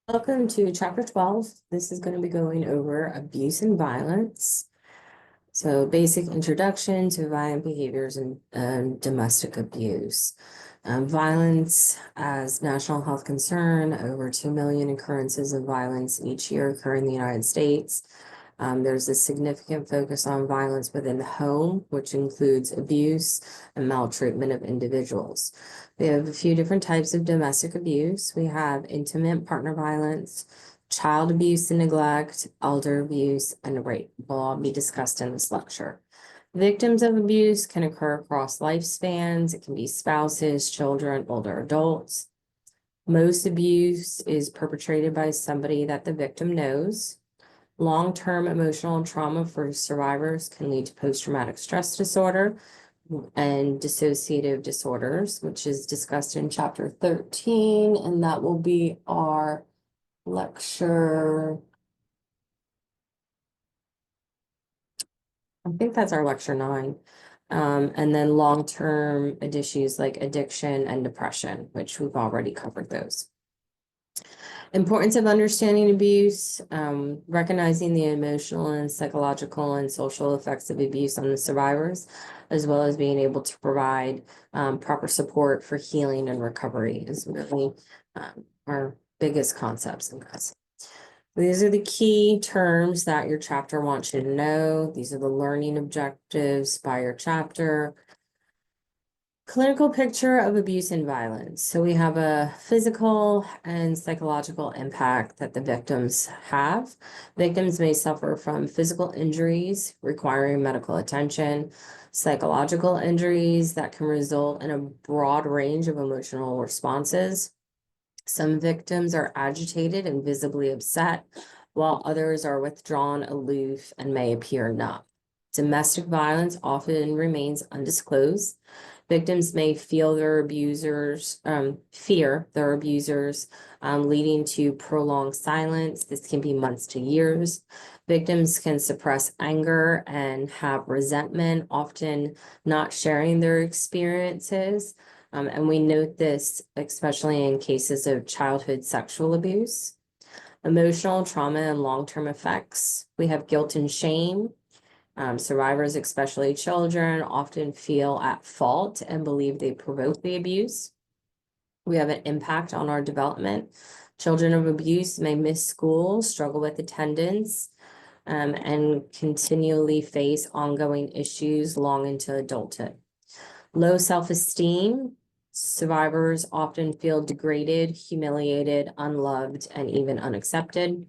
Welcome to Chapter 12. This is going to be going over abuse and violence. So, basic introduction to violent behaviors and domestic abuse. Violence as national health concern, over 2 million occurrences of violence each year occur in the United States. There's a significant focus on violence within the home, which includes abuse and maltreatment of individuals. We have a few different types of domestic abuse. We have intimate partner violence, child abuse and neglect, elder abuse, and rape will all be discussed in this lecture. Victims of abuse can occur across lifespans. It can be spouses, children, older adults. Most abuse is perpetrated by somebody that the victim knows. Long-term emotional trauma for survivors can lead to post-traumatic stress disorder and dissociative disorders, which is discussed in chapter 13, and that will be our lecture. I think that's our lecture 9. And then long-term issues like addiction and depression, which we've already covered those. Importance of understanding abuse, recognizing the emotional and psychological and social effects of abuse on the survivors, as well as being able to provide proper support for healing and recovery is really our biggest concepts in this. These are the key terms that your chapter wants you to know. These are the learning objectives by your chapter. Clinical picture of abuse and violence. So we have a physical and psychological impact that the victims have. Victims may suffer from physical injuries requiring medical attention, psychological injuries that can result in a broad range of emotional responses. Some victims are agitated and visibly upset, while others are withdrawn, aloof, and may appear numb. Domestic violence often remains undisclosed. Victims may feel their abusers, fear their abusers, leading to prolonged silence. This can be months to years. Victims can suppress anger and have resentment, often not sharing their experiences. And we note this especially in cases of childhood sexual abuse. Emotional trauma and long-term effects. We have guilt and shame. Survivors, especially children, often feel at fault and believe they provoked the abuse. We have an impact on our development. Children of abuse may miss school, struggle with attendance, and continually face ongoing issues long into adulthood. Low self-esteem. Survivors often feel degraded, humiliated, unloved, and even unaccepted.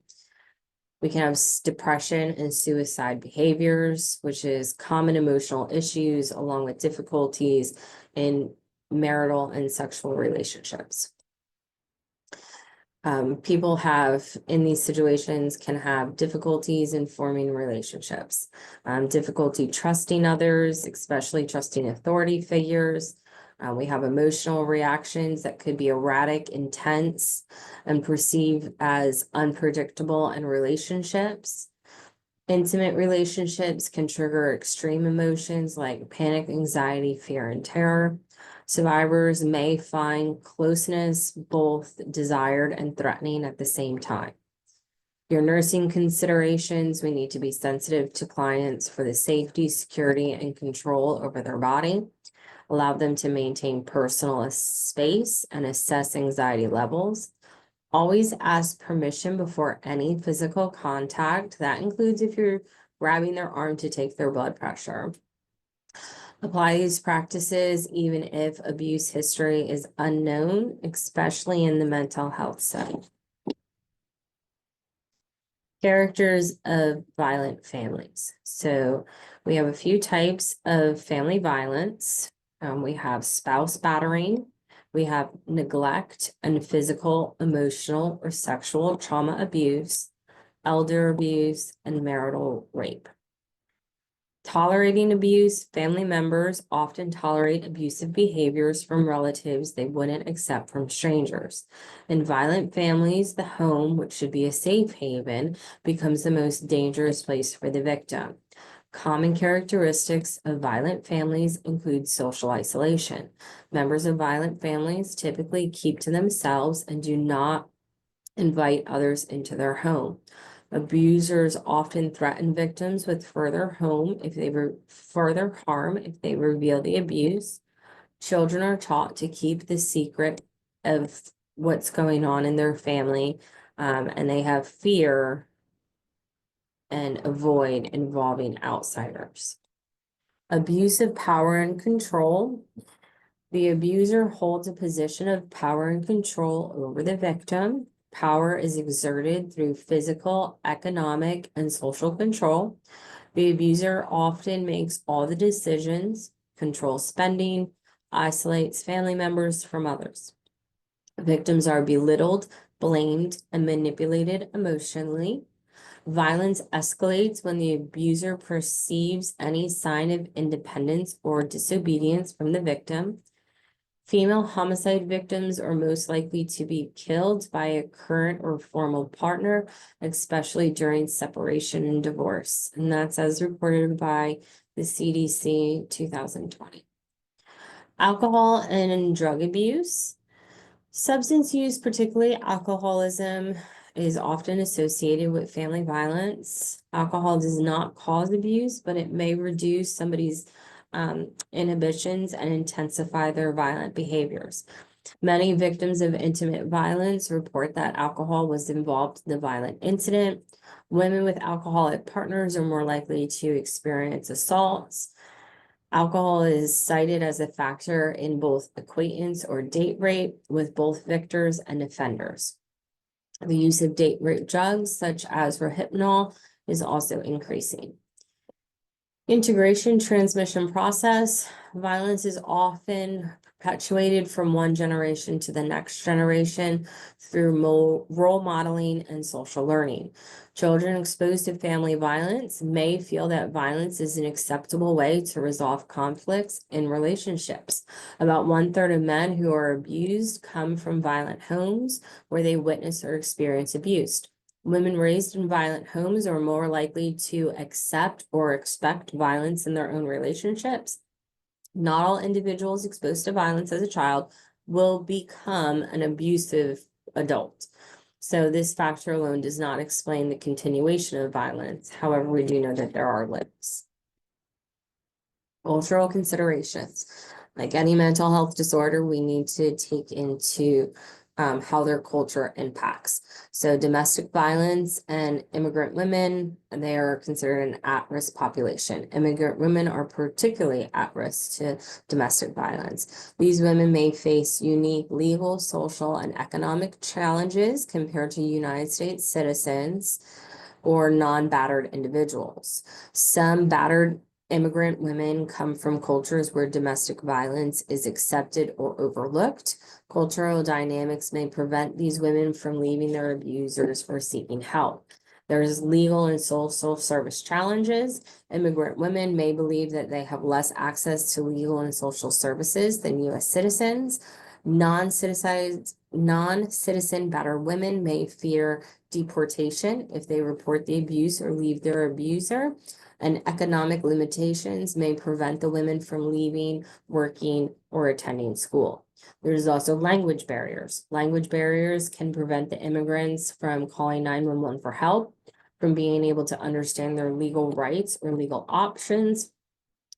We can have depression and suicide behaviors, which is common emotional issues along with difficulties in marital and sexual relationships. People in these situations can have difficulties in forming relationships, difficulty trusting others, especially trusting authority figures. We have emotional reactions that could be erratic, intense, and perceived as unpredictable in relationships. Intimate relationships can trigger extreme emotions like panic, anxiety, fear, and terror. Survivors may find closeness both desired and threatening at the same time. Your nursing considerations, we need to be sensitive to clients for the safety, security, and control over their body. Allow them to maintain personal space and assess anxiety levels. Always ask permission before any physical contact. That includes if you're grabbing their arm to take their blood pressure. Apply these practices even if abuse history is unknown, especially in the mental health setting. Characters of violent families. So we have a few types of family violence. We have spouse battering. We have neglect and physical, emotional, or sexual trauma abuse, elder abuse, and marital rape. Tolerating abuse, family members often tolerate abusive behaviors from relatives they wouldn't accept from strangers. In violent families, the home, which should be a safe haven, becomes the most dangerous place for the victim. Common characteristics of violent families include social isolation. Members of violent families typically keep to themselves and do not invite others into their home. Abusers often threaten victims with further harm if they reveal the abuse. Children are taught to keep the secret of what's going on in their family, and they have fear and avoid involving outsiders. Abuse of power and control. The abuser holds a position of power and control over the victim. Power is exerted through physical, economic, and social control. The abuser often makes all the decisions, controls spending, isolates family members from others. Victims are belittled, blamed, and manipulated emotionally. Violence escalates when the abuser perceives any sign of independence or disobedience from the victim. Female homicide victims are most likely to be killed by a current or former partner, especially during separation and divorce. And that's as reported by the CDC 2020. Alcohol and drug abuse. Substance use, particularly alcoholism, is often associated with family violence. Alcohol does not cause abuse, but it may reduce somebody's inhibitions and intensify their violent behaviors. Many victims of intimate violence report that alcohol was involved in the violent incident. Women with alcoholic partners are more likely to experience assaults. Alcohol is cited as a factor in both acquaintance or date rape with both victors and offenders. The use of date rape drugs such as Rohypnol is also increasing. Integration transmission process. Violence is often perpetuated from one generation to the next generation through role modeling and social learning. Children exposed to family violence may feel that violence is an acceptable way to resolve conflicts in relationships. About 1/3 of men who are abused come from violent homes where they witness or experience abuse. Women raised in violent homes are more likely to accept or expect violence in their own relationships. Not all individuals exposed to violence as a child will become an abusive adult. So this factor alone does not explain the continuation of violence. However, we do know that there are limits. Cultural considerations. Like any mental health disorder, we need to take into how their culture impacts. So domestic violence and immigrant women, they are considered an at-risk population. Immigrant women are particularly at risk to domestic violence. These women may face unique legal, social, and economic challenges compared to United States citizens or non-battered individuals. Some battered immigrant women come from cultures where domestic violence is accepted or overlooked. Cultural dynamics may prevent these women from leaving their abusers or seeking help. There's legal and social service challenges. Immigrant women may believe that they have less access to legal and social services than U.S. citizens. Non-citizen battered women may fear deportation if they report the abuse or leave their abuser. And economic limitations may prevent the women from leaving, working, or attending school. There's also language barriers. Language barriers can prevent the immigrants from calling 911 for help, from being able to understand their legal rights or legal options,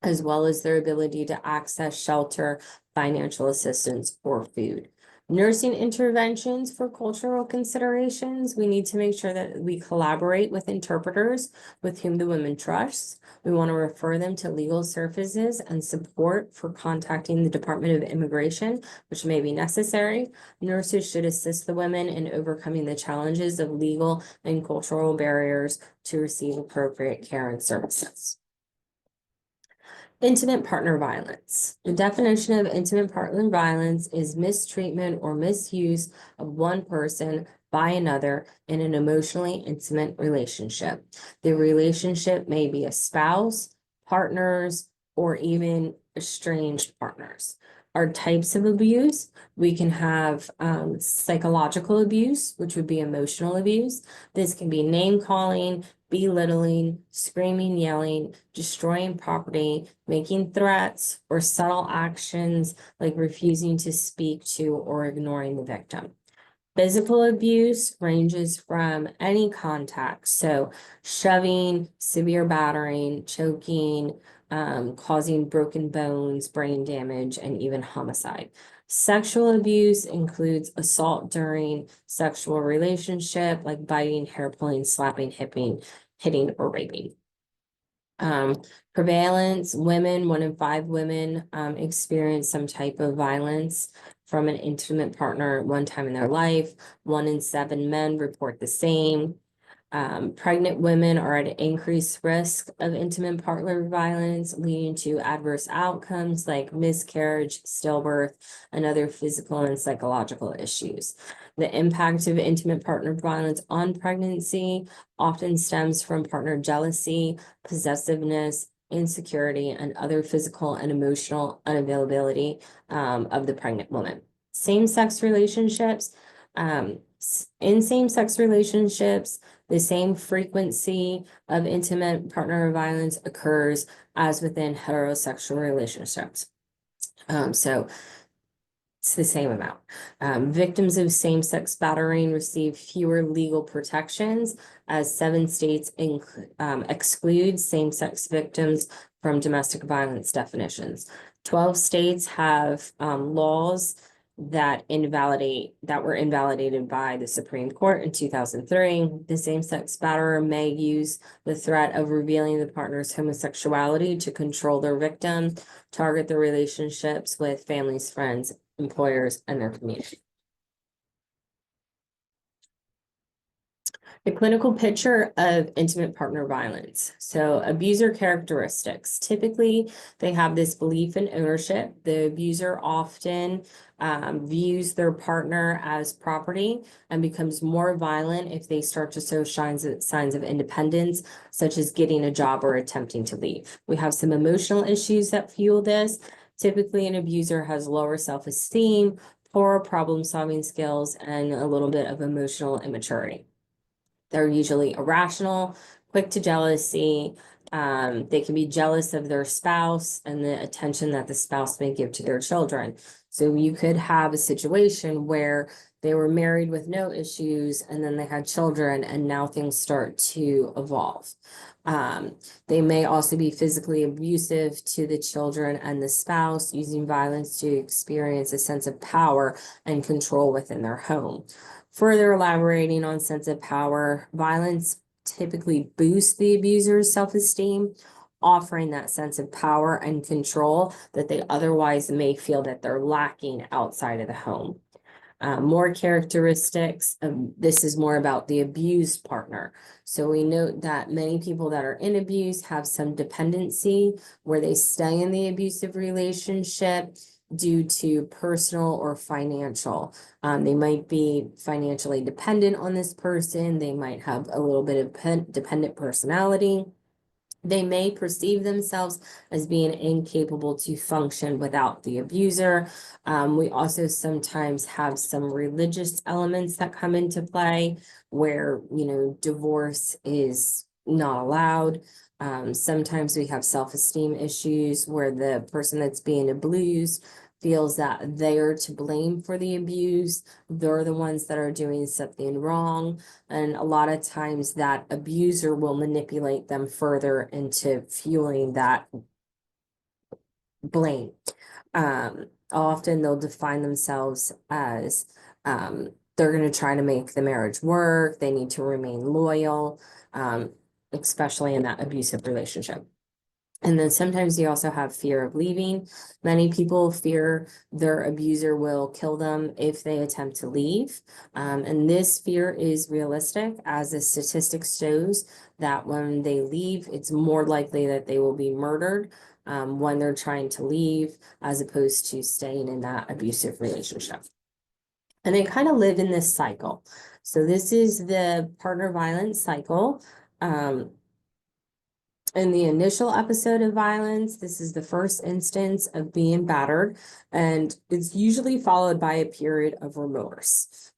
as well as their ability to access shelter, financial assistance, or food. Nursing interventions for cultural considerations. We need to make sure that we collaborate with interpreters with whom the women trust. We want to refer them to legal services and support for contacting the Department of Immigration, which may be necessary. Nurses should assist the women in overcoming the challenges of legal and cultural barriers to receive appropriate care and services. Intimate partner violence. The definition of intimate partner violence is mistreatment or misuse of one person by another in an emotionally intimate relationship. The relationship may be a spouse, partners, or even estranged partners. Our types of abuse, we can have psychological abuse, which would be emotional abuse. This can be name calling, belittling, screaming, yelling, destroying property, making threats, or subtle actions like refusing to speak to or ignoring the victim. Physical abuse ranges from any contact, so shoving, severe battering, choking, causing broken bones, brain damage, and even homicide. Sexual abuse includes assault during sexual relationship, like biting, hair pulling, slapping, hitting, or raping. Prevalence, women, 1 in 5 women experience some type of violence from an intimate partner at one time in their life. 1 in 7 men report the same. Pregnant women are at increased risk of intimate partner violence, leading to adverse outcomes like miscarriage, stillbirth, and other physical and psychological issues. The impact of intimate partner violence on pregnancy often stems from partner jealousy, possessiveness, insecurity, and other physical and emotional unavailability of the pregnant woman. Same-sex relationships. In same-sex relationships, the same frequency of intimate partner violence occurs as within heterosexual relationships. So it's the same amount. Victims of same-sex battering receive fewer legal protections, as 7 states exclude same-sex victims from domestic violence definitions. 12 states have laws that were invalidated by the Supreme Court in 2003. The same-sex batterer may use the threat of revealing the partner's homosexuality to control their victim, target their relationships with families, friends, employers, and their community. The clinical picture of intimate partner violence. So abuser characteristics. Typically, they have this belief in ownership. The abuser often views their partner as property and becomes more violent if they start to show signs of independence, such as getting a job or attempting to leave. We have some emotional issues that fuel this. Typically, an abuser has lower self-esteem, poor problem-solving skills, and a little bit of emotional immaturity. They're usually irrational, quick to jealousy. They can be jealous of their spouse and the attention that the spouse may give to their children. So you could have a situation where they were married with no issues and then they had children and now things start to evolve. They may also be physically abusive to the children and the spouse, using violence to experience a sense of power and control within their home. Further elaborating on sense of power, violence typically boosts the abuser's self-esteem, offering that sense of power and control that they otherwise may feel that they're lacking outside of the home. More characteristics, this is more about the abused partner. So we note that many people that are in abuse have some dependency where they stay in the abusive relationship due to personal or financial. They might be financially dependent on this person. They might have a little bit of dependent personality. They may perceive themselves as being incapable to function without the abuser. We also sometimes have some religious elements that come into play where, divorce is not allowed. Sometimes we have self-esteem issues where the person that's being abused feels that they're to blame for the abuse. They're the ones that are doing something wrong. And a lot of times that abuser will manipulate them further into fueling that blame. Often they'll define themselves as they're going to try to make the marriage work. They need to remain loyal, especially in that abusive relationship. And then sometimes you also have fear of leaving. Many people fear their abuser will kill them if they attempt to leave. And this fear is realistic, as the statistics shows that when they leave, it's more likely that they will be murdered when they're trying to leave, as opposed to staying in that abusive relationship. And they kind of live in this cycle. So this is the partner violence cycle. In the initial episode of violence, this is the first instance of being battered, and it's usually followed by a period of remorse.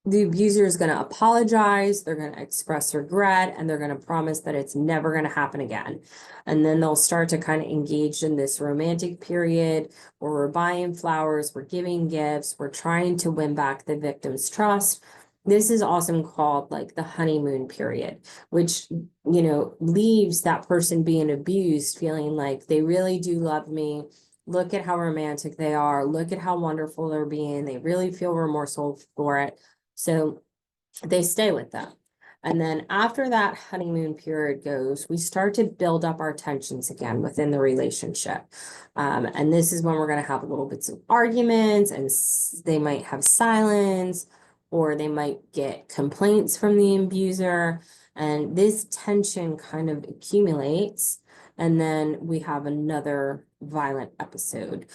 the abuser is going to apologize, they're going to express regret, and they're going to promise that it's never going to happen again. And then they'll start to kind of engage in this romantic period where we're buying flowers, we're giving gifts, we're trying to win back the victim's trust. This is often called like the honeymoon period, which, leaves that person being abused feeling like they really do love me. Look at how romantic they are. Look at how wonderful they're being. They really feel remorseful for it. So they stay with them. And then after that honeymoon period goes, we start to build up our tensions again within the relationship. And this is when we're going to have little bits of arguments, and they might have silence, or they might get complaints from the abuser. And this tension kind of accumulates. And then we have another violent episode.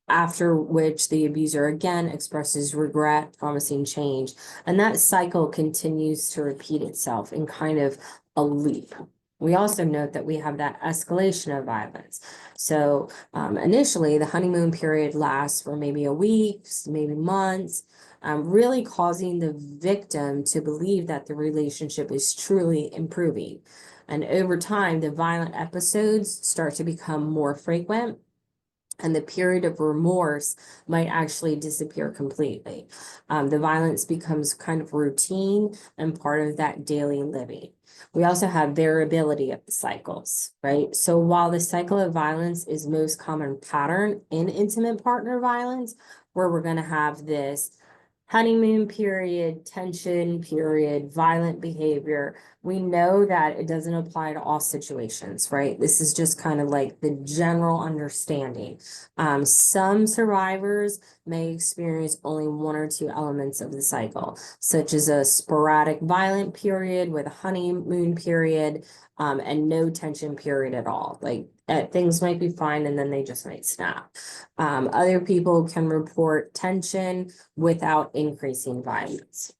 After which the abuser again expresses regret, promising change, and that cycle continues to repeat itself in kind of a loop. We also note that we have that escalation of violence. So initially, the honeymoon period lasts for maybe a week, maybe months, really causing the victim to believe that the relationship is truly improving. And over time, the violent episodes start to become more frequent, and the period of remorse might actually disappear completely. The violence becomes kind of routine and part of that daily living. We also have variability of the cycles, right? So while the cycle of violence is most common pattern in intimate partner violence, where we're going to have this honeymoon period, tension period, violent behavior, we know that it doesn't apply to all situations, right? This is just kind of like the general understanding. Some survivors may experience only one or two elements of the cycle, such as a sporadic violent period with a honeymoon period, and no tension period at all. Like things might be fine and then they just might snap. Other people can report tension without increasing violence.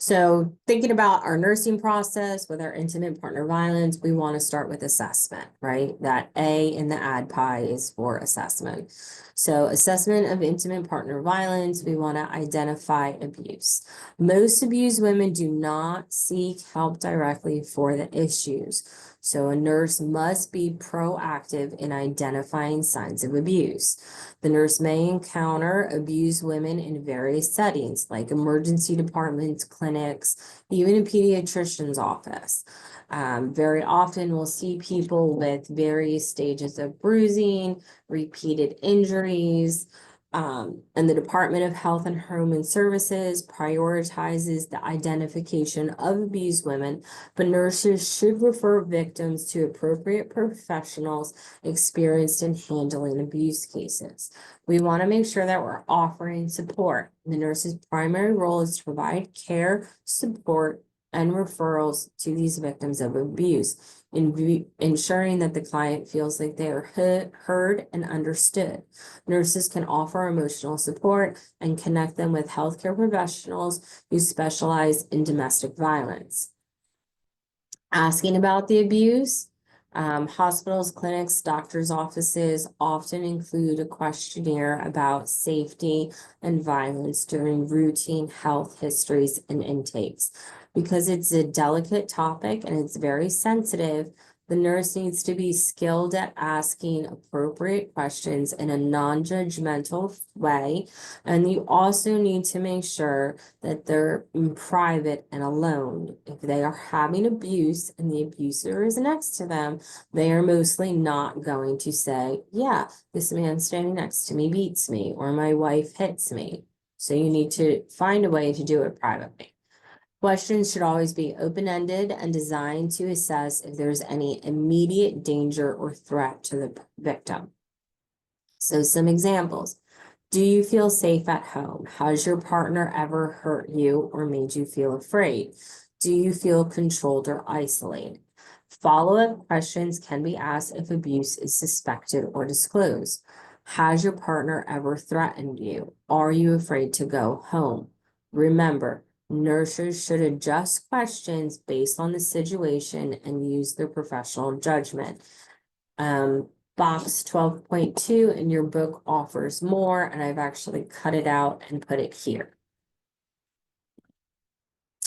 So thinking about our nursing process with our intimate partner violence, we want to start with assessment, right? That A in the ADPI is for assessment. So assessment of intimate partner violence, we want to identify abuse. Most abused women do not seek help directly for the issues. So a nurse must be proactive in identifying signs of abuse. The nurse may encounter abused women in various settings, like emergency departments, clinics, even a pediatrician's office. Very often we'll see people with various stages of bruising, repeated injuries, and the Department of Health and Human Services prioritizes the identification of abused women, but nurses should refer victims to appropriate professionals experienced in handling abuse cases. We want to make sure that we're offering support. The nurse's primary role is to provide care, support, and referrals to these victims of abuse, ensuring that the client feels like they are heard and understood. Nurses can offer emotional support and connect them with healthcare professionals who specialize in domestic violence. Asking about the abuse. Hospitals, clinics, doctors' offices often include a questionnaire about safety and violence during routine health histories and intakes. Because it's a delicate topic and it's very sensitive, the nurse needs to be skilled at asking appropriate questions in a non-judgmental way. And you also need to make sure that they're in private and alone. If they are having abuse and the abuser is next to them, they are mostly not going to say, yeah, this man standing next to me beats me, or my wife hits me. So you need to find a way to do it privately. Questions should always be open-ended and designed to assess if there's any immediate danger or threat to the victim. So some examples. Do you feel safe at home? Has your partner ever hurt you or made you feel afraid? Do you feel controlled or isolated? Follow-up questions can be asked if abuse is suspected or disclosed. Has your partner ever threatened you? Are you afraid to go home? Remember, nurses should adjust questions based on the situation and use their professional judgment. Box 12.2 in your book offers more, and I've actually cut it out and put it here.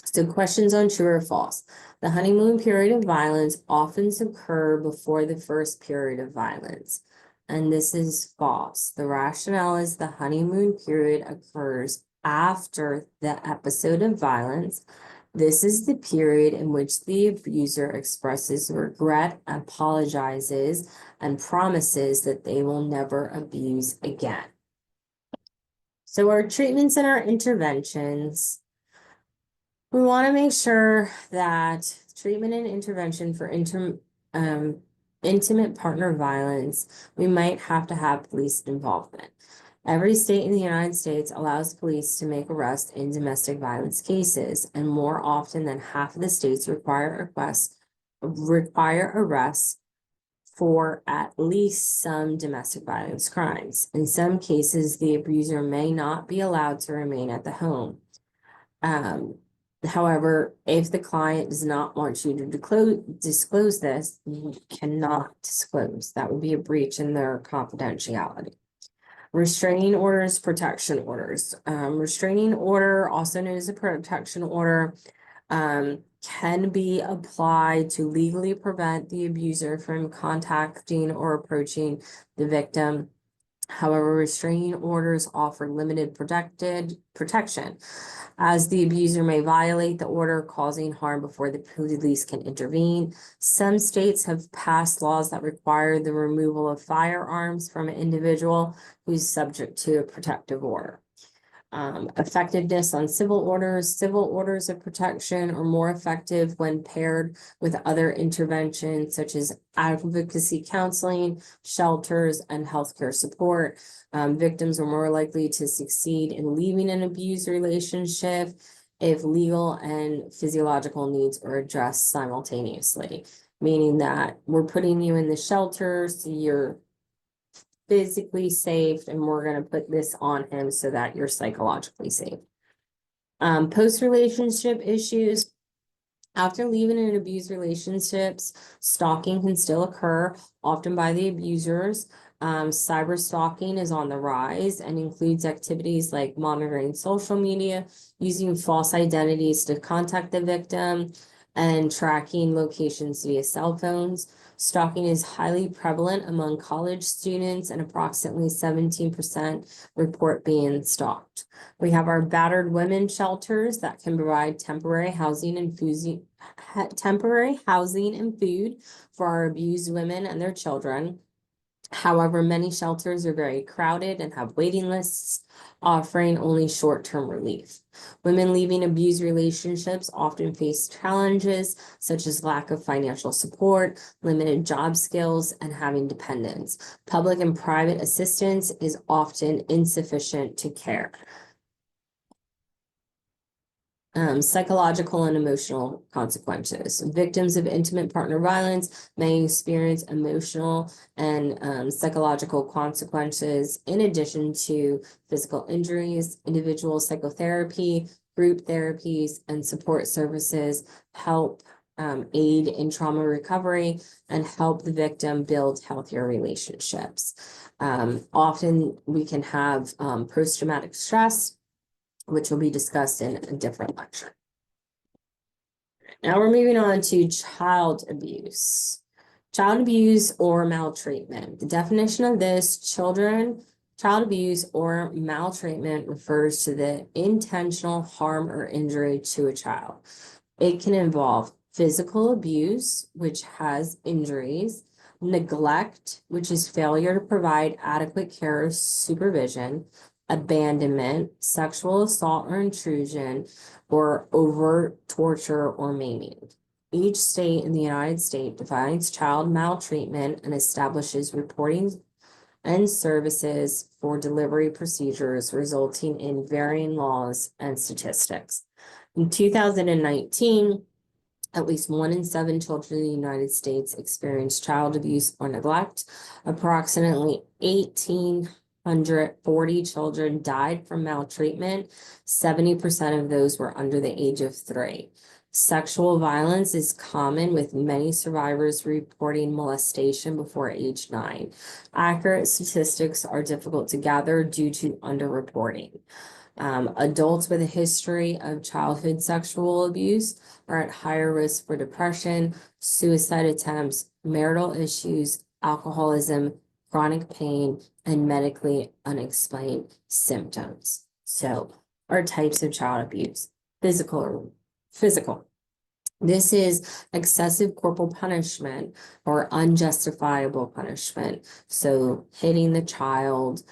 So questions on true or false. The honeymoon period of violence often occur before the first period of violence. And this is false. The rationale is the honeymoon period occurs after the episode of violence. This is the period in which the abuser expresses regret, apologizes, and promises that they will never abuse again. So our treatments and our interventions. We want to make sure that treatment and intervention for intimate partner violence, we might have to have police involvement. Every state in the United States allows police to make arrests in domestic violence cases, and more often than half of the states require arrests for at least some domestic violence crimes. In some cases, the abuser may not be allowed to remain at the home. However, if the client does not want you to disclose this, you cannot disclose. That would be a breach in their confidentiality. Restraining orders, protection orders. Restraining order, also known as a protection order, can be applied to legally prevent the abuser from contacting or approaching the victim. However, restraining orders offer limited protection, as the abuser may violate the order, causing harm before the police can intervene. Some states have passed laws that require the removal of firearms from an individual who's subject to a protective order. Effectiveness on civil orders of protection are more effective when paired with other interventions such as advocacy counseling, shelters, and healthcare support. Victims are more likely to succeed in leaving an abused relationship if legal and physiological needs are addressed simultaneously, meaning that we're putting you in the shelter so you're physically safe, and we're going to put this on him so that you're psychologically safe. Post-relationship issues. After leaving an abused relationships, stalking can still occur, often by the abusers. Cyber stalking is on the rise and includes activities like monitoring social media, using false identities to contact the victim, and tracking locations via cell phones. Stalking is highly prevalent among college students, and approximately 17% report being stalked. We have our battered women shelters that can provide temporary housing and food for our abused women and their children. However, many shelters are very crowded and have waiting lists, offering only short-term relief. Women leaving abused relationships often face challenges such as lack of financial support, limited job skills, and having dependents. Public and private assistance is often insufficient to care. Psychological and emotional consequences. Victims of intimate partner violence may experience emotional and psychological consequences in addition to physical injuries. Individual psychotherapy, group therapies, and support services help aid in trauma recovery and help the victim build healthier relationships. Often we can have post-traumatic stress, which will be discussed in a different lecture. Now we're moving on to child abuse. Child abuse or maltreatment. The definition of this, child abuse or maltreatment refers to the intentional harm or injury to a child. It can involve physical abuse, which has injuries, neglect, which is failure to provide adequate care or supervision, abandonment, sexual assault or intrusion, or overt torture or maiming. Each state in the United States defines child maltreatment and establishes reporting and services for delivery procedures, resulting in varying laws and statistics. In 2019, at least 1 in 7 children in the United States experienced child abuse or neglect. Approximately 1,840 children died from maltreatment. 70% of those were under the age of 3. Sexual violence is common, with many survivors reporting molestation before age 9. Accurate statistics are difficult to gather due to underreporting. Adults with a history of childhood sexual abuse are at higher risk for depression, suicide attempts, marital issues, alcoholism, chronic pain, and medically unexplained symptoms. So, our types of child abuse: physical. This is excessive corporal punishment or unjustifiable punishment. So hitting the child,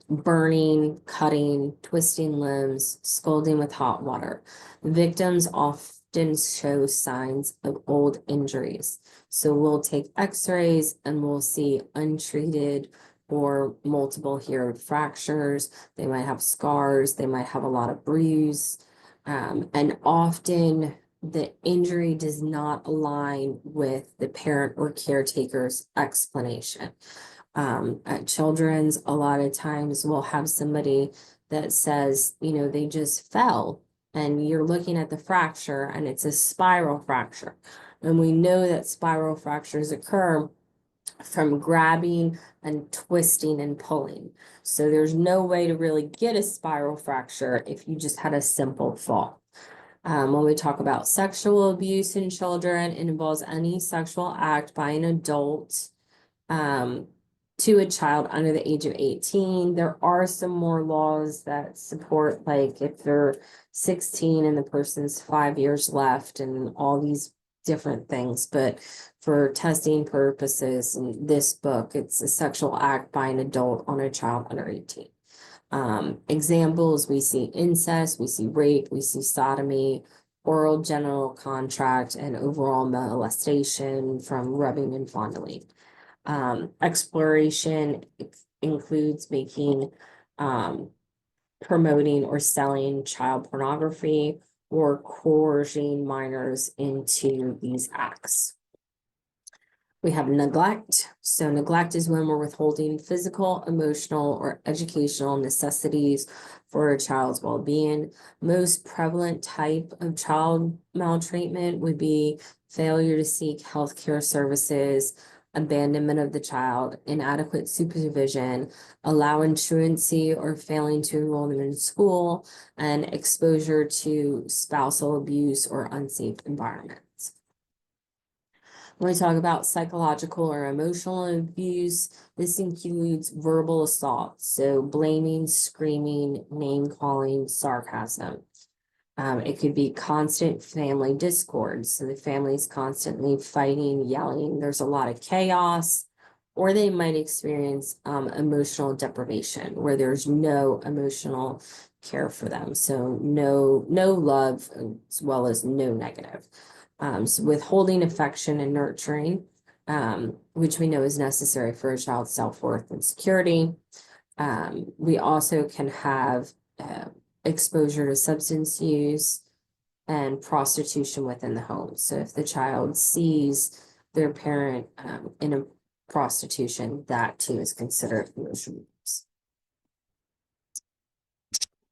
burning, cutting, twisting limbs, scalding with hot water. Victims often show signs of old injuries. So we'll take x-rays and we'll see untreated or multiple here fractures. They might have scars. They might have a lot of bruise. And often the injury does not align with the parent or caretaker's explanation. At Children's, a lot of times we'll have somebody that says, they just fell, and you're looking at the fracture and it's a spiral fracture. And we know that spiral fractures occur from grabbing and twisting and pulling. So there's no way to really get a spiral fracture if you just had a simple fall. When we talk about sexual abuse in children, it involves any sexual act by an adult to a child under the age of 18. There are some more laws that support, like if they're 16 and the person's 5 years left and all these different things. But for testing purposes, in this book, it's a sexual act by an adult on a child under 18. Examples: we see incest, we see rape, we see sodomy, oral genital contact, and overall molestation from rubbing and fondling. Exploration includes making, promoting or selling child pornography or coercing minors into these acts. We have neglect. So neglect is when we're withholding physical, emotional, or educational necessities for a child's well-being. Most prevalent type of child maltreatment would be failure to seek healthcare services, abandonment of the child, inadequate supervision, allowing truancy or failing to enroll them in school, and exposure to spousal abuse or unsafe environments. When we talk about psychological or emotional abuse, this includes verbal assault, so blaming, screaming, name calling, sarcasm. It could be constant family discord, so the family's constantly fighting, yelling, there's a lot of chaos. Or they might experience emotional deprivation, where there's no emotional care for them, so no love, as well as no negative. So withholding affection and nurturing, which we know is necessary for a child's self-worth and security. We also can have exposure to substance use and prostitution within the home. So if the child sees their parent in a prostitution, that too is considered emotional abuse.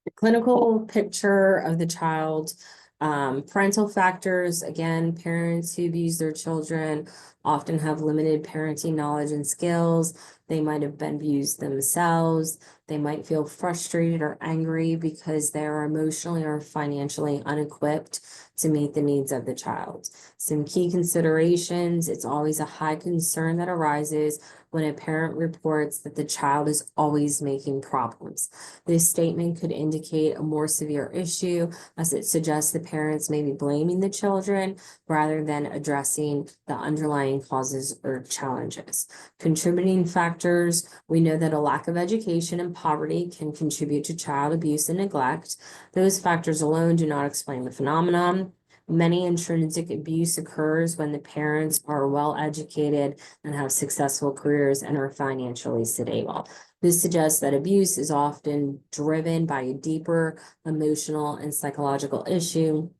The clinical picture of the child. Parental factors: again, parents who abuse their children often have limited parenting knowledge and skills. They might have been abused themselves. They might feel frustrated or angry because they are emotionally or financially unequipped to meet the needs of the child. Some key considerations: it's always a high concern that arises when a parent reports that the child is always making problems. This statement could indicate a more severe issue, as it suggests the parents may be blaming the children rather than addressing the underlying causes or challenges. Contributing factors: we know that a lack of education and poverty can contribute to child abuse and neglect. Those factors alone do not explain the phenomenon. Many intrinsic abuse occurs when the parents are well educated and have successful careers and are financially stable. This suggests that abuse is often driven by a deeper emotional and psychological issue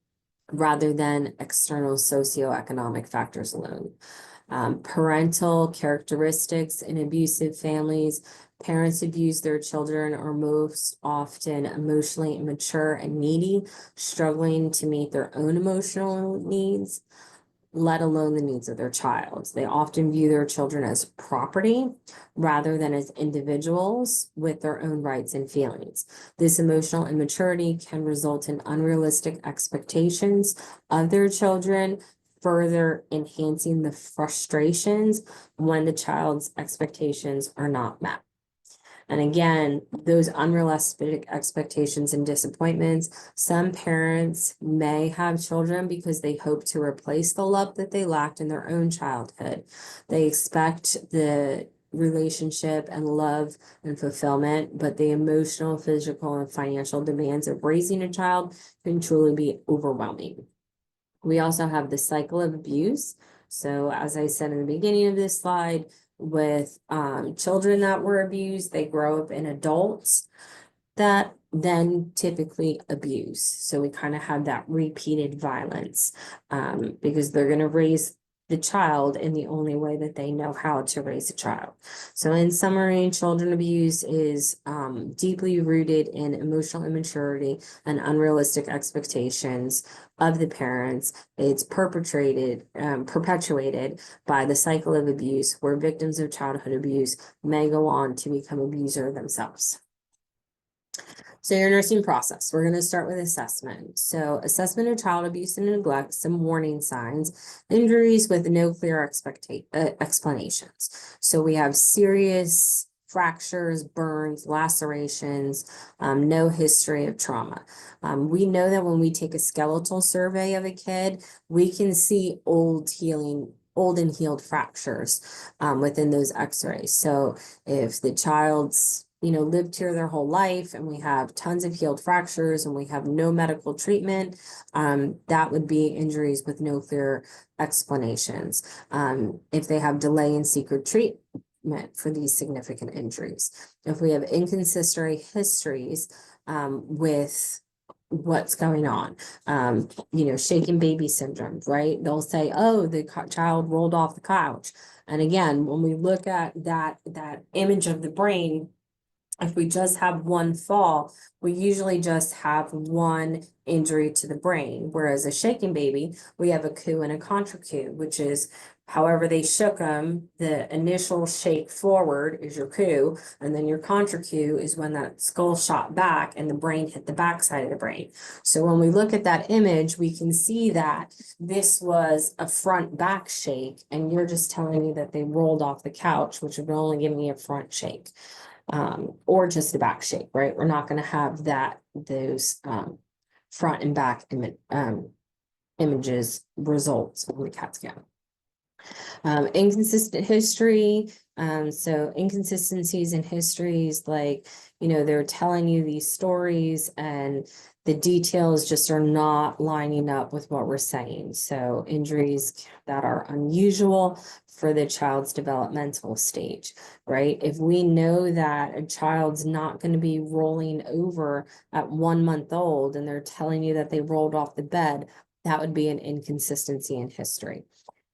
rather than external socioeconomic factors alone. Parental characteristics in abusive families: Parents who abuse their children are most often emotionally immature and needy, struggling to meet their own emotional needs, let alone the needs of their child. They often view their children as property rather than as individuals with their own rights and feelings. This emotional immaturity can result in unrealistic expectations of their children, further enhancing the frustrations when the child's expectations are not met. And again, those unrealistic expectations and disappointments, some parents may have children because they hope to replace the love that they lacked in their own childhood. They expect the relationship and love and fulfillment, but the emotional, physical, and financial demands of raising a child can truly be overwhelming. We also have the cycle of abuse. So as I said in the beginning of this slide, with children that were abused, they grow up in adults that then typically abuse. So we kind of have that repeated violence because they're going to raise the child in the only way that they know how to raise a child. So in summary, children abuse is deeply rooted in emotional immaturity and unrealistic expectations of the parents. It's perpetuated by the cycle of abuse, where victims of childhood abuse may go on to become abuser themselves. So your nursing process, we're going to start with assessment. So assessment of child abuse and neglect, some warning signs, injuries with no clear explanations. So we have serious fractures, burns, lacerations, no history of trauma. We know that when we take a skeletal survey of a kid, we can see old and healed fractures within those x-rays. So if the child's lived here their whole life and we have tons of healed fractures and we have no medical treatment, that would be injuries with no clear explanations. If they have delay in secret treatment for these significant injuries. If we have inconsistent histories with what's going on, shaken baby syndrome, right? They'll say, oh, the child rolled off the couch. And again, when we look at that image of the brain, if we just have one fall, we usually just have one injury to the brain. Whereas a shaken baby, we have a coup and a contra coup, which is however they shook them. The initial shake forward is your coup, and then your contra coup is when that skull shot back and the brain hit the backside of the brain. So when we look at that image, we can see that this was a front back shake, and you're just telling me that they rolled off the couch, which would only give me a front shake. Or just a back shake, right? We're not going to have those front and back images results on the CAT scan. Inconsistent history. So inconsistencies in histories, like, they're telling you these stories and the details just are not lining up with what we're saying. So injuries that are unusual for the child's developmental stage, right? If we know that a child's not going to be rolling over at 1 month old and they're telling you that they rolled off the bed, that would be an inconsistency in history.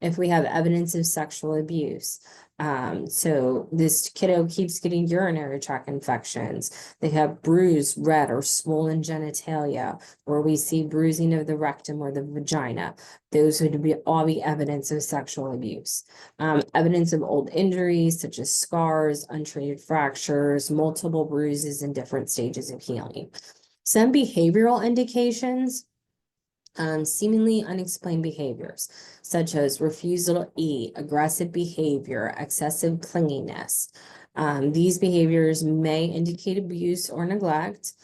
If we have evidence of sexual abuse, so this kiddo keeps getting urinary tract infections, they have bruised, red, or swollen genitalia, or we see bruising of the rectum or the vagina, those would all be evidence of sexual abuse. Evidence of old injuries such as scars, untreated fractures, multiple bruises in different stages of healing. Some behavioral indications, seemingly unexplained behaviors, such as refusal to eat, aggressive behavior, excessive clinginess. These behaviors may indicate abuse or neglect.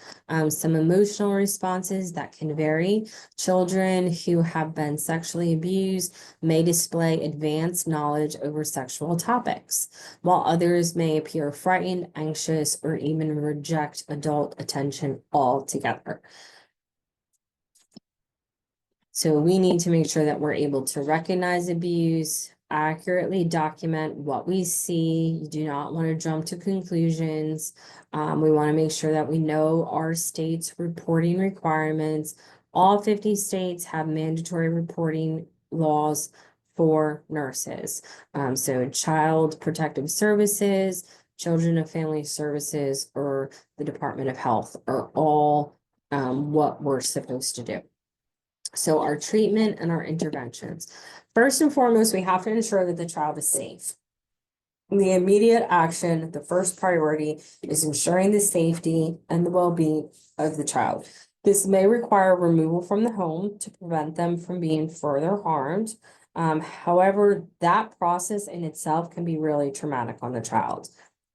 Some emotional responses that can vary. Children who have been sexually abused may display advanced knowledge over sexual topics, while others may appear frightened, anxious, or even reject adult attention altogether. So we need to make sure that we're able to recognize abuse, accurately document what we see. You do not want to jump to conclusions. We want to make sure that we know our state's reporting requirements. All 50 states have mandatory reporting laws for nurses. So Child Protective Services, Children and Family Services, or the Department of Health are all what we're supposed to do. So our treatment and our interventions. First and foremost, we have to ensure that the child is safe. The immediate action, the first priority is ensuring the safety and the well-being of the child. This may require removal from the home to prevent them from being further harmed. However, that process in itself can be really traumatic on the child.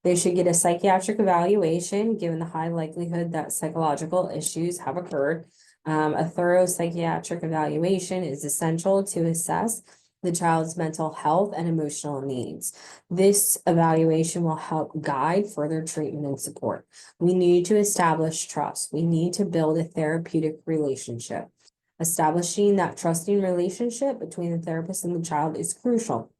They should get a psychiatric evaluation, given the high likelihood that psychological issues have occurred. A thorough psychiatric evaluation is essential to assess the child's mental health and emotional needs. This evaluation will help guide further treatment and support. We need to establish trust. We need to build a therapeutic relationship. Establishing that trusting relationship between the therapist and the child is crucial.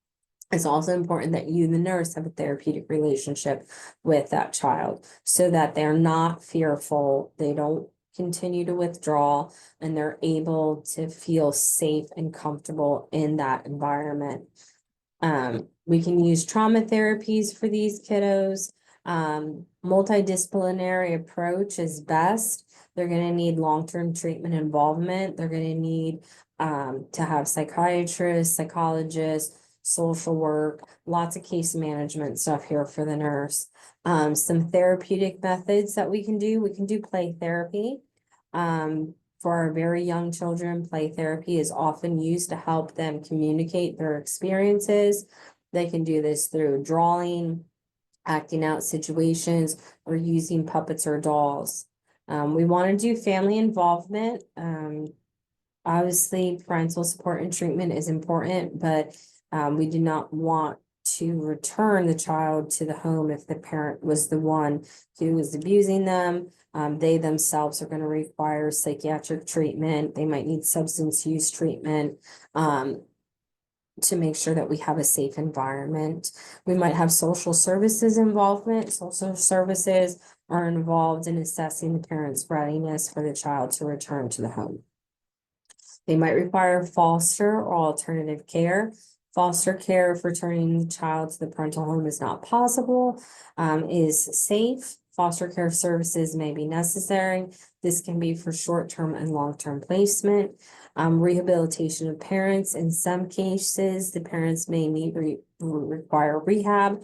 It's also important that you, the nurse, have a therapeutic relationship with that child so that they're not fearful, they don't continue to withdraw, and they're able to feel safe and comfortable in that environment. We can use trauma therapies for these kiddos. Multidisciplinary approach is best. They're going to need long-term treatment involvement. They're going to need to have psychiatrists, psychologists, social work, lots of case management stuff here for the nurse. Some therapeutic methods that we can do play therapy. For our very young children, play therapy is often used to help them communicate their experiences. They can do this through drawing, acting out situations, or using puppets or dolls. We want to do family involvement. Obviously, parental support and treatment is important, but we do not want to return the child to the home if the parent was the one who was abusing them. They themselves are going to require psychiatric treatment. They might need substance use treatment to make sure that we have a safe environment. We might have social services involvement. Social services are involved in assessing the parent's readiness for the child to return to the home. They might require foster or alternative care. Foster care, if returning the child to the parental home is not possible, is safe. Foster care services may be necessary. This can be for short-term and long-term placement. Rehabilitation of parents. In some cases, the parents may require rehab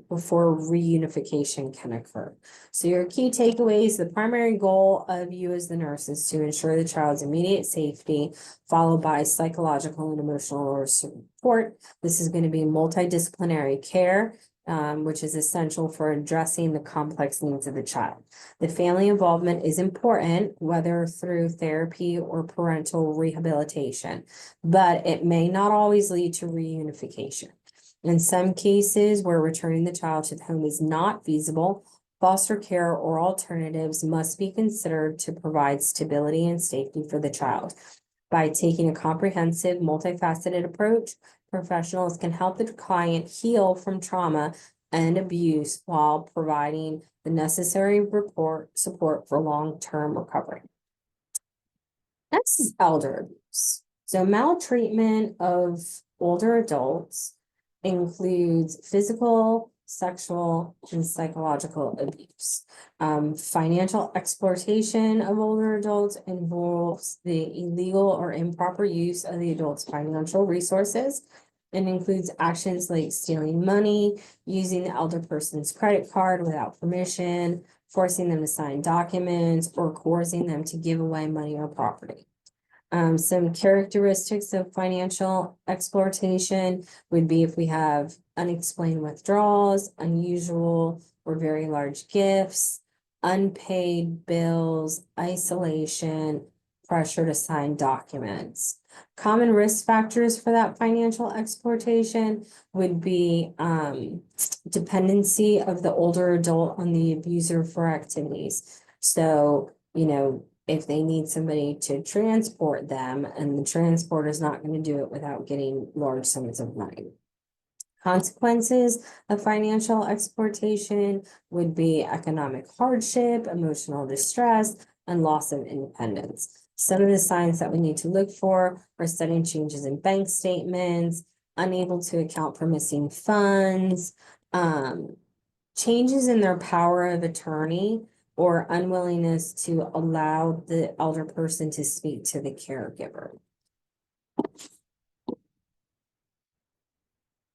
before reunification can occur. So your key takeaways: the primary goal of you as the nurse is to ensure the child's immediate safety, followed by psychological and emotional support. This is going to be multidisciplinary care, which is essential for addressing the complex needs of the child. The family involvement is important, whether through therapy or parental rehabilitation, but it may not always lead to reunification. In some cases where returning the child to the home is not feasible, foster care or alternatives must be considered to provide stability and safety for the child. By taking a comprehensive, multifaceted approach, professionals can help the client heal from trauma and abuse while providing the necessary support for long-term recovery. Next is elder abuse. So maltreatment of older adults includes physical, sexual, and psychological abuse. Financial exploitation of older adults involves the illegal or improper use of the adult's financial resources. It includes actions like stealing money, using the elder person's credit card without permission, forcing them to sign documents, or coercing them to give away money or property. Some characteristics of financial exploitation would be if we have unexplained withdrawals, unusual or very large gifts, unpaid bills, isolation, pressure to sign documents. Common risk factors for that financial exploitation would be dependency of the older adult on the abuser for activities. So, if they need somebody to transport them and the transporter is not going to do it without getting large sums of money. Consequences of financial exploitation would be economic hardship, emotional distress, and loss of independence. Some of the signs that we need to look for are sudden changes in bank statements, unable to account for missing funds, changes in their power of attorney or unwillingness to allow the elder person to speak to the caregiver.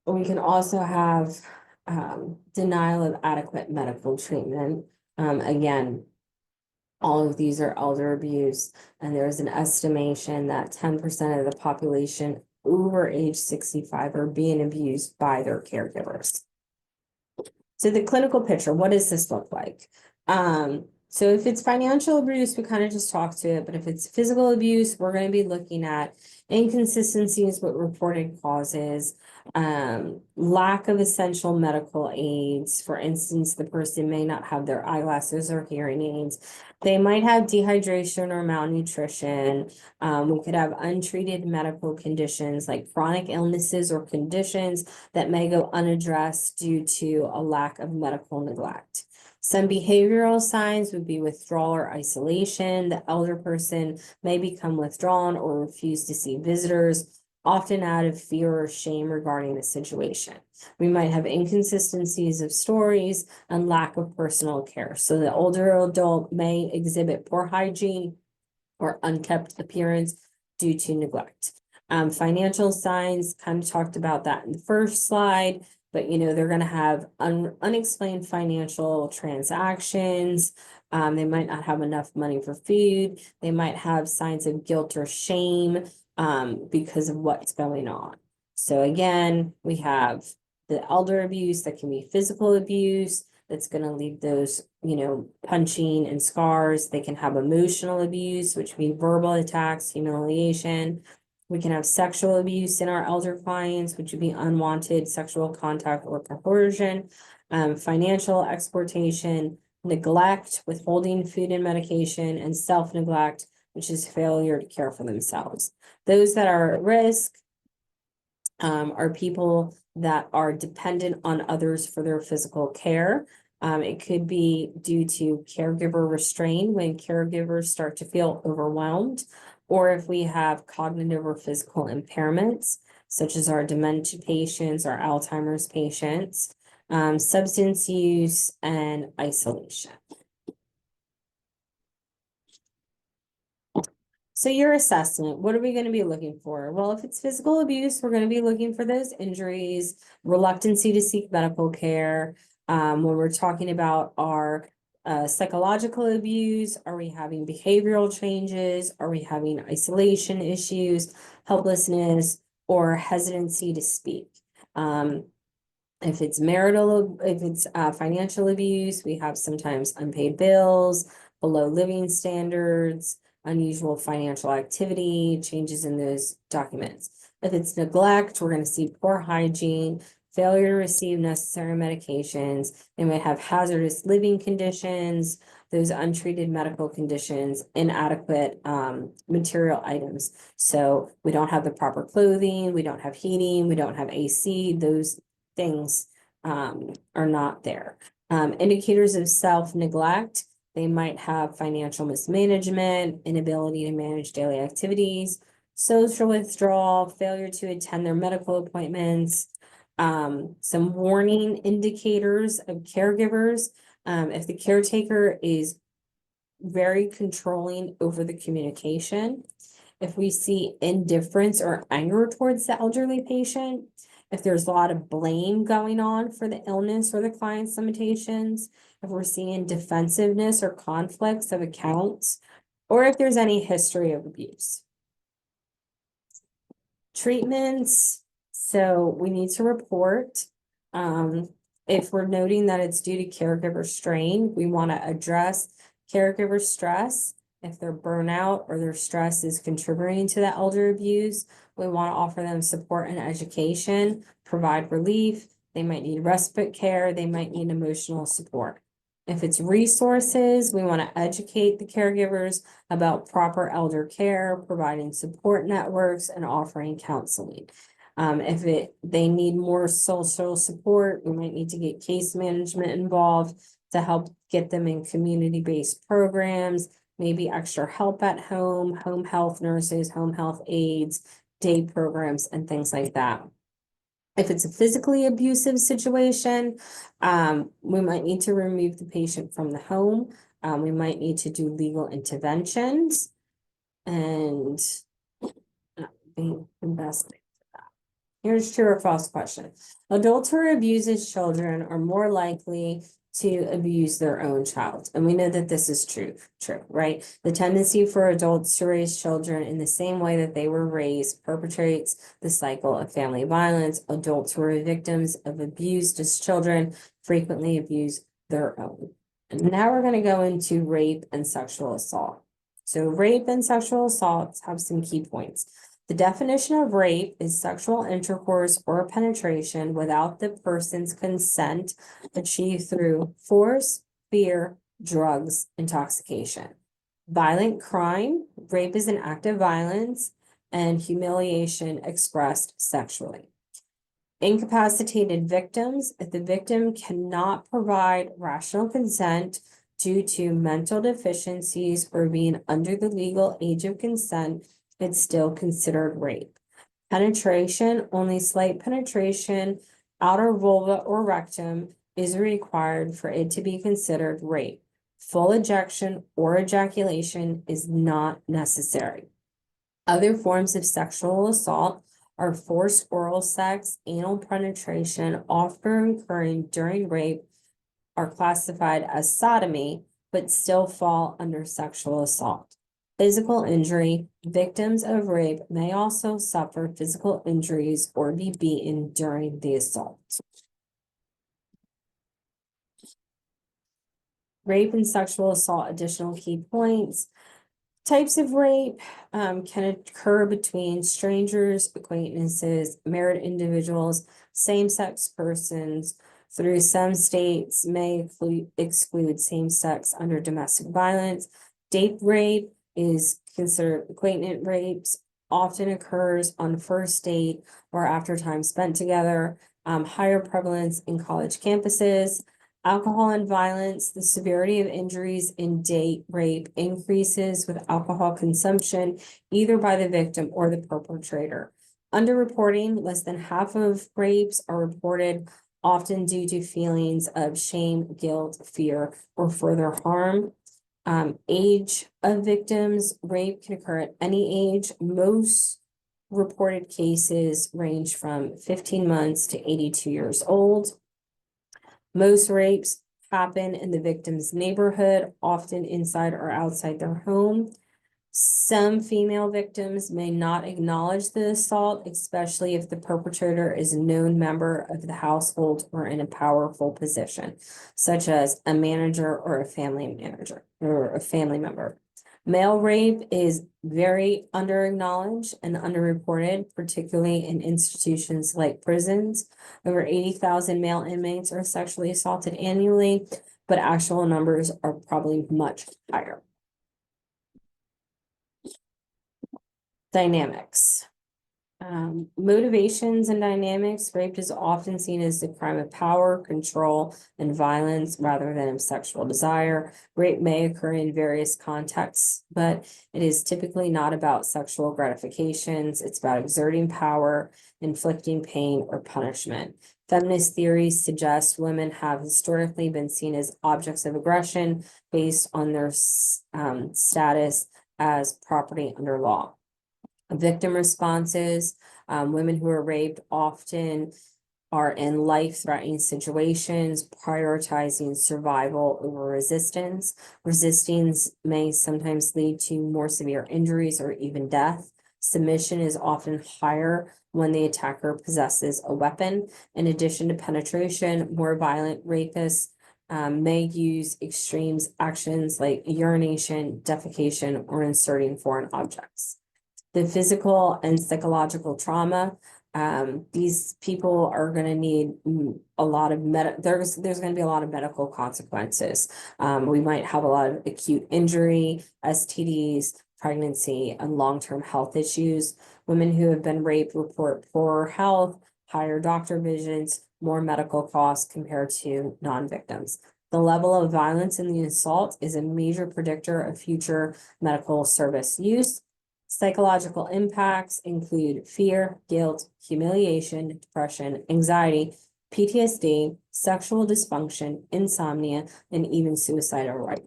We can also have denial of adequate medical treatment. Again, all of these are elder abuse, and there's an estimation that 10% of the population over age 65 are being abused by their caregivers. So the clinical picture, what does this look like? So if it's financial abuse, we kind of just talked to it, but if it's physical abuse, we're going to be looking at inconsistencies with reported causes, lack of essential medical aids. For instance, the person may not have their eyeglasses or hearing aids. They might have dehydration or malnutrition. We could have untreated medical conditions like chronic illnesses or conditions that may go unaddressed due to a lack of medical neglect. Some behavioral signs would be withdrawal or isolation. The elder person may become withdrawn or refuse to see visitors, often out of fear or shame regarding the situation. We might have inconsistencies of stories and lack of personal care. So the older adult may exhibit poor hygiene or unkept appearance due to neglect. Financial signs, kind of talked about that in the first slide, but they're going to have unexplained financial transactions. They might not have enough money for food. They might have signs of guilt or shame because of what's going on. So again, we have the elder abuse that can be physical abuse that's going to leave those, punching and scars. They can have emotional abuse, which would be verbal attacks, humiliation. We can have sexual abuse in our elder clients, which would be unwanted sexual contact or coercion, financial exploitation, neglect, withholding food and medication, and self-neglect, which is failure to care for themselves. Those that are at risk are people that are dependent on others for their physical care. It could be due to caregiver restraint when caregivers start to feel overwhelmed, or if we have cognitive or physical impairments, such as our dementia patients, our Alzheimer's patients, substance use, and isolation. So your assessment, what are we going to be looking for? Well, if it's physical abuse, we're going to be looking for those injuries, reluctancy to seek medical care. When we're talking about our psychological abuse, are we having behavioral changes? Are we having isolation issues, helplessness, or hesitancy to speak? If it's financial abuse, we have sometimes unpaid bills, below living standards, unusual financial activity, changes in those documents. If it's neglect, we're going to see poor hygiene, failure to receive necessary medications. They might have hazardous living conditions, those untreated medical conditions, inadequate material items. So we don't have the proper clothing, we don't have heating, we don't have AC, those things are not there. Indicators of self-neglect, they might have financial mismanagement, inability to manage daily activities, social withdrawal, failure to attend their medical appointments, some warning indicators of caregivers. If the caretaker is very controlling over the communication, if we see indifference or anger towards the elderly patient, if there's a lot of blame going on for the illness or the client's limitations, if we're seeing defensiveness or conflicts of accounts, or if there's any history of abuse. Treatments, so we need to report. If we're noting that it's due to caregiver strain, we want to address caregiver stress. If their burnout or their stress is contributing to the elder abuse, we want to offer them support and education, provide relief. They might need respite care. They might need emotional support. If it's resources, we want to educate the caregivers about proper elder care, providing support networks, and offering counseling. If they need more social support, we might need to get case management involved to help get them in community-based programs, maybe extra help at home, home health nurses, home health aides, day programs, and things like that. If it's a physically abusive situation, we might need to remove the patient from the home. We might need to do legal interventions and be investing. Here's true or false question. Adults who abuses children are more likely to abuse their own child. And we know that this is true, right? The tendency for adults to raise children in the same way that they were raised perpetrates the cycle of family violence. Adults who are victims of abuse as children frequently abuse their own. And now we're going to go into rape and sexual assault. So rape and sexual assaults have some key points. The definition of rape is sexual intercourse or penetration without the person's consent achieved through force, fear, drugs, intoxication. Violent crime, rape is an act of violence and humiliation expressed sexually. Incapacitated victims, if the victim cannot provide rational consent due to mental deficiencies or being under the legal age of consent, it's still considered rape. Penetration, only slight penetration, outer vulva or rectum is required for it to be considered rape. Full ejection or ejaculation is not necessary. Other forms of sexual assault are forced oral sex, anal penetration, often occurring during rape, are classified as sodomy, but still fall under sexual assault. Physical injury, victims of rape may also suffer physical injuries or be beaten during the assault. Rape and sexual assault, additional key points. Types of rape can occur between strangers, acquaintances, married individuals, same-sex persons. Through some states may exclude same-sex under domestic violence. Date rape is considered acquaintance rapes, often occurs on first date or after time spent together. Higher prevalence in college campuses. Alcohol and violence, the severity of injuries in date rape increases with alcohol consumption, either by the victim or the perpetrator. Underreporting, less than half of rapes are reported, often due to feelings of shame, guilt, fear, or further harm. Age of victims, rape can occur at any age. Most reported cases range from 15 months to 82 years old. Most rapes happen in the victim's neighborhood, often inside or outside their home. Some female victims may not acknowledge the assault, especially if the perpetrator is a known member of the household or in a powerful position, such as a manager or a family manager or a family member. Male rape is very under-acknowledged and underreported, particularly in institutions like prisons. Over 80,000 male inmates are sexually assaulted annually, but actual numbers are probably much higher. Dynamics. Motivations and dynamics. Rape is often seen as a crime of power, control, and violence rather than of sexual desire. Rape may occur in various contexts, but it is typically not about sexual gratifications. It's about exerting power, inflicting pain, or punishment. Feminist theories suggest women have historically been seen as objects of aggression based on their status as property under law. Victim responses, women who are raped often are in life-threatening situations, prioritizing survival over resistance. Resistance may sometimes lead to more severe injuries or even death. Submission is often higher when the attacker possesses a weapon. In addition to penetration, more violent rapists may use extreme actions like urination, defecation, or inserting foreign objects. The physical and psychological trauma, these people are going to need a lot of there's going to be a lot of medical consequences. We might have a lot of acute injury, STDs, pregnancy, and long-term health issues. Women who have been raped report poorer health, higher doctor visits, more medical costs compared to non-victims. The level of violence in the assault is a major predictor of future medical service use. Psychological impacts include fear, guilt, humiliation, depression, anxiety, PTSD, sexual dysfunction, insomnia, and even suicidal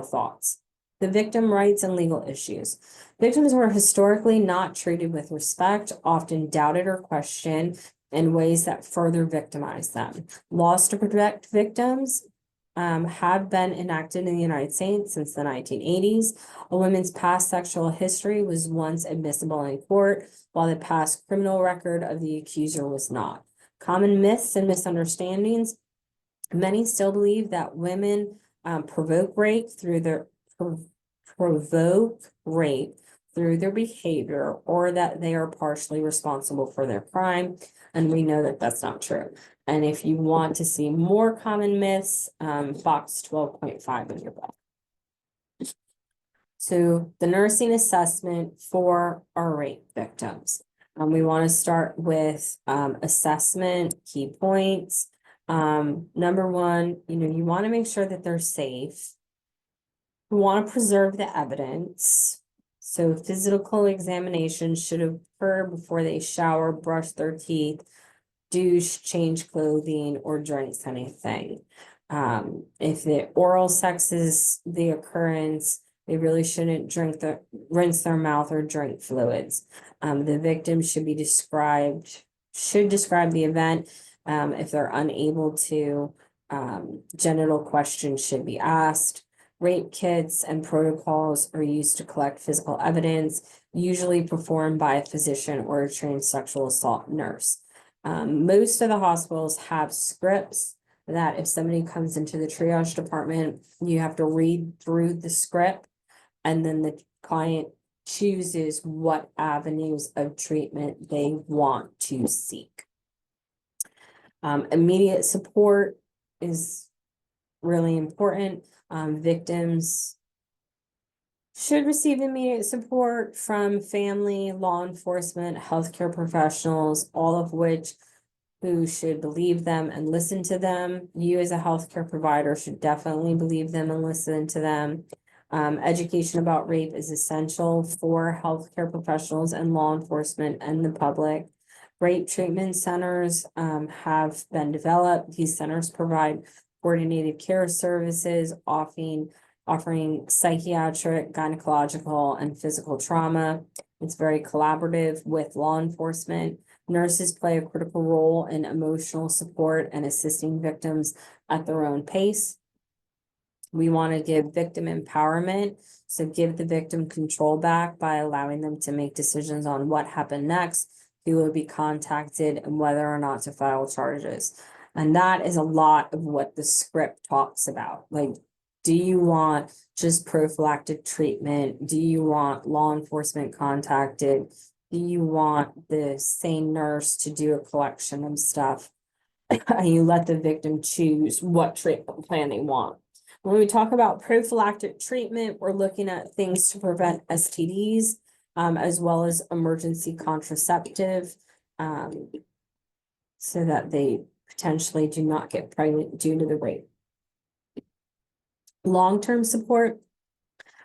thoughts. The victim rights and legal issues. Victims were historically not treated with respect, often doubted or questioned in ways that further victimized them. Laws to protect victims have been enacted in the United States since the 1980s. A woman's past sexual history was once admissible in court, while the past criminal record of the accuser was not. Common myths and misunderstandings. Many still believe that women provoke rape through their behavior, or that they are partially responsible for their crime, and we know that that's not true. And if you want to see more common myths, box 12.5 in your book. So the nursing assessment for our rape victims. We want to start with assessment, key points. Number one, you want to make sure that they're safe. We want to preserve the evidence. So physical examination should occur before they shower, brush their teeth, douche, change clothing, or drink anything. If the oral sex is the occurrence, they really shouldn't rinse their mouth or drink fluids. The victim should describe the event. If they're unable to, genital questions should be asked. Rape kits and protocols are used to collect physical evidence, usually performed by a physician or a trained sexual assault nurse. Most of the hospitals have scripts that if somebody comes into the triage department, you have to read through the script, and then the client chooses what avenues of treatment they want to seek. Immediate support is really important. Victims should receive immediate support from family, law enforcement, healthcare professionals, all of which who should believe them and listen to them. You as a healthcare provider should definitely believe them and listen to them. Education about rape is essential for healthcare professionals and law enforcement and the public. Rape treatment centers have been developed. These centers provide coordinated care services, offering psychiatric, gynecological, and physical trauma. It's very collaborative with law enforcement. Nurses play a critical role in emotional support and assisting victims at their own pace. We want to give victim empowerment, so give the victim control back by allowing them to make decisions on what happened next, who will be contacted, and whether or not to file charges. And that is a lot of what the script talks about. Like, do you want just prophylactic treatment? Do you want law enforcement contacted? Do you want the same nurse to do a collection of stuff? And you let the victim choose what treatment plan they want. When we talk about prophylactic treatment, we're looking at things to prevent STDs, as well as emergency contraceptive, so that they potentially do not get pregnant due to the rape. Long-term support.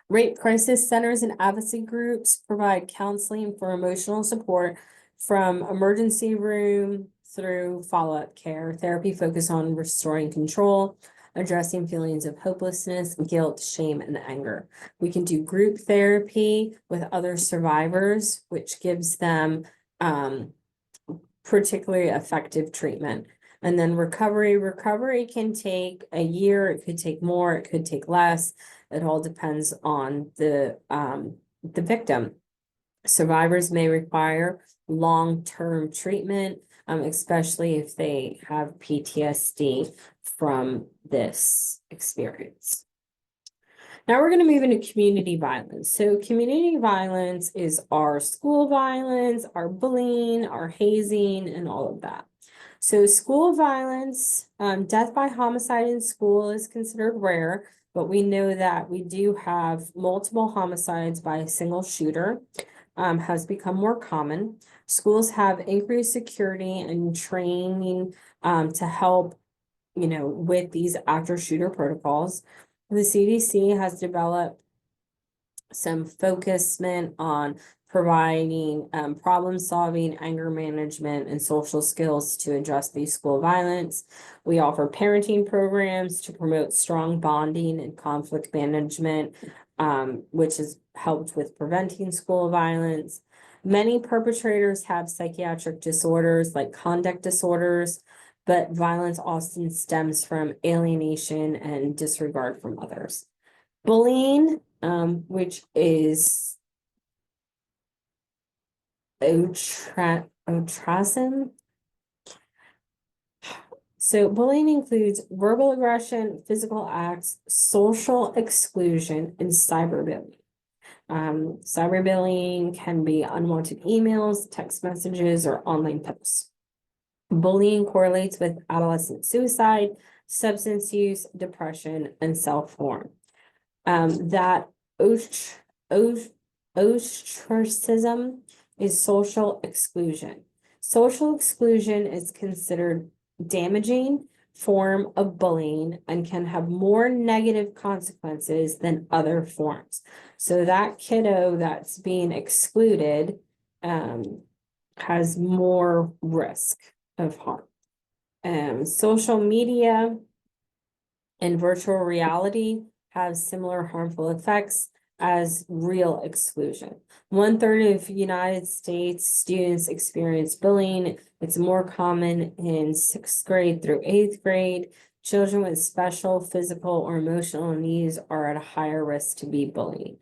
Rape crisis centers and advocacy groups provide counseling for emotional support from emergency room through follow-up care. Therapy focuses on restoring control, addressing feelings of hopelessness, guilt, shame, and anger. We can do group therapy with other survivors, which gives them particularly effective treatment. And then recovery can take a year, it could take more, it could take less. It all depends on the victim. Survivors may require long-term treatment, especially if they have PTSD from this experience. Now we're going to move into community violence. So community violence is our school violence, our bullying, our hazing, and all of that. So school violence, death by homicide in school is considered rare, but we know that we do have multiple homicides by a single shooter, has become more common. Schools have increased security and training to help, with these after shooter protocols. The CDC has developed some focusment on providing problem solving, anger management, and social skills to address the school violence. We offer parenting programs to promote strong bonding and conflict management, which has helped with preventing school violence. Many perpetrators have psychiatric disorders like conduct disorders, but violence often stems from alienation and disregard from others. Bullying, which is ostracism. So bullying includes verbal aggression, physical acts, social exclusion, and cyberbullying. Cyberbullying can be unwanted emails, text messages, or online posts. Bullying correlates with adolescent suicide, substance use, depression, and self-harm. That ostracism is social exclusion. Social exclusion is considered damaging form of bullying and can have more negative consequences than other forms. So that kiddo that's being excluded has more risk of harm. Social media and virtual reality have similar harmful effects as real exclusion. 1/3 of United States students experience bullying. It's more common in 6th grade through 8th grade. Children with special physical or emotional needs are at a higher risk to be bullied.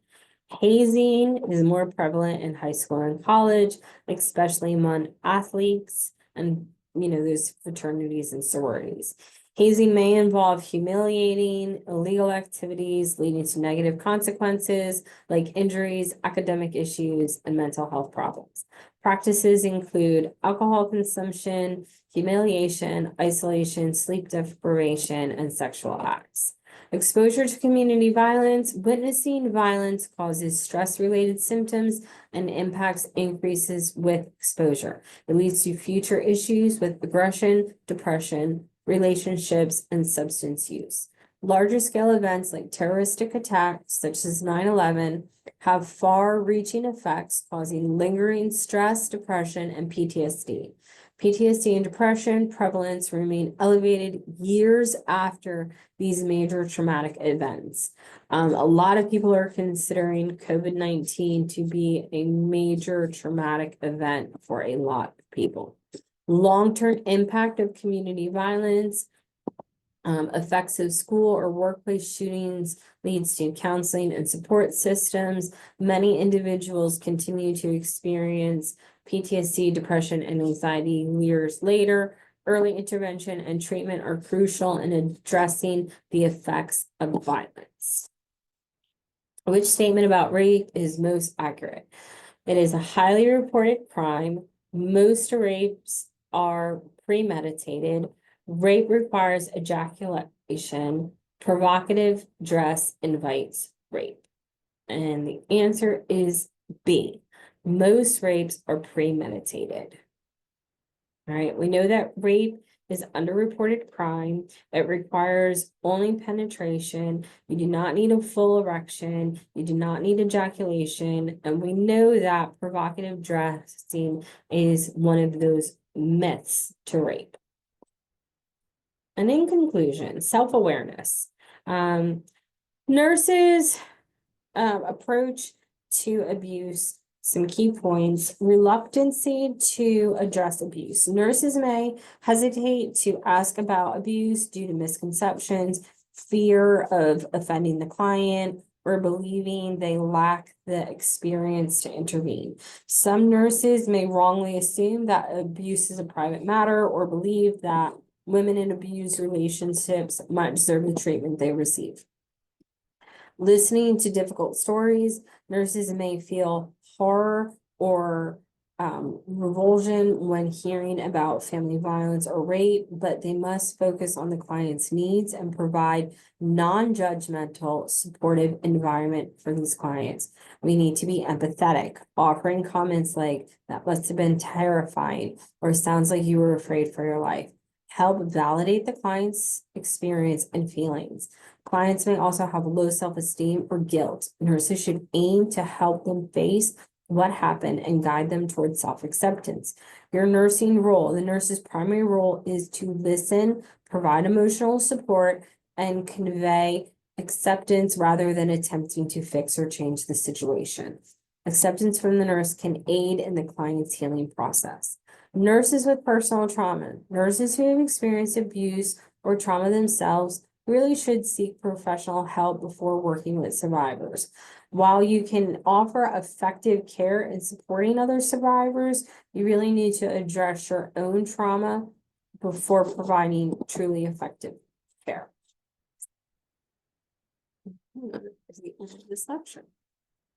Hazing is more prevalent in high school and college, especially among athletes and those fraternities and sororities. Hazing may involve humiliating, illegal activities leading to negative consequences like injuries, academic issues, and mental health problems. Practices include alcohol consumption, humiliation, isolation, sleep deprivation, and sexual acts. Exposure to community violence. Witnessing violence causes stress-related symptoms and impacts increases with exposure. It leads to future issues with aggression, depression, relationships, and substance use. Larger scale events like terroristic attacks, such as 9/11, have far-reaching effects, causing lingering stress, depression, and PTSD. PTSD and depression prevalence remain elevated years after these major traumatic events. A lot of people are considering COVID-19 to be a major traumatic event for a lot of people. Long-term impact of community violence, effects of school or workplace shootings leads to counseling and support systems. Many individuals continue to experience PTSD, depression, and anxiety years later. Early intervention and treatment are crucial in addressing the effects of violence. Which statement about rape is most accurate? It is a highly reported crime. Most rapes are premeditated. Rape requires ejaculation. Provocative dress invites rape. And the answer is B. Most rapes are premeditated. All right, we know that rape is underreported crime. It requires only penetration. You do not need a full erection. You do not need ejaculation. And we know that provocative dressing is one of those myths to rape. And in conclusion, self-awareness. Nurses' approach to abuse. Some key points: reluctancy to address abuse. Nurses may hesitate to ask about abuse due to misconceptions, fear of offending the client, or believing they lack the experience to intervene. Some nurses may wrongly assume that abuse is a private matter or believe that women in abused relationships might deserve the treatment they receive. Listening to difficult stories, nurses may feel horror or revulsion when hearing about family violence or rape, but they must focus on the client's needs and provide non-judgmental, supportive environment for these clients. We need to be empathetic, offering comments like, "That must have been terrifying," or "Sounds like you were afraid for your life." Help validate the client's experience and feelings. Clients may also have low self-esteem or guilt. Nurses should aim to help them face what happened and guide them towards self-acceptance. Your nursing role, the nurse's primary role is to listen, provide emotional support, and convey acceptance rather than attempting to fix or change the situation. Acceptance from the nurse can aid in the client's healing process. Nurses with personal trauma, nurses who have experienced abuse or trauma themselves really should seek professional help before working with survivors. While you can offer effective care in supporting other survivors, you really need to address your own trauma before providing truly effective care. Is the end of this section.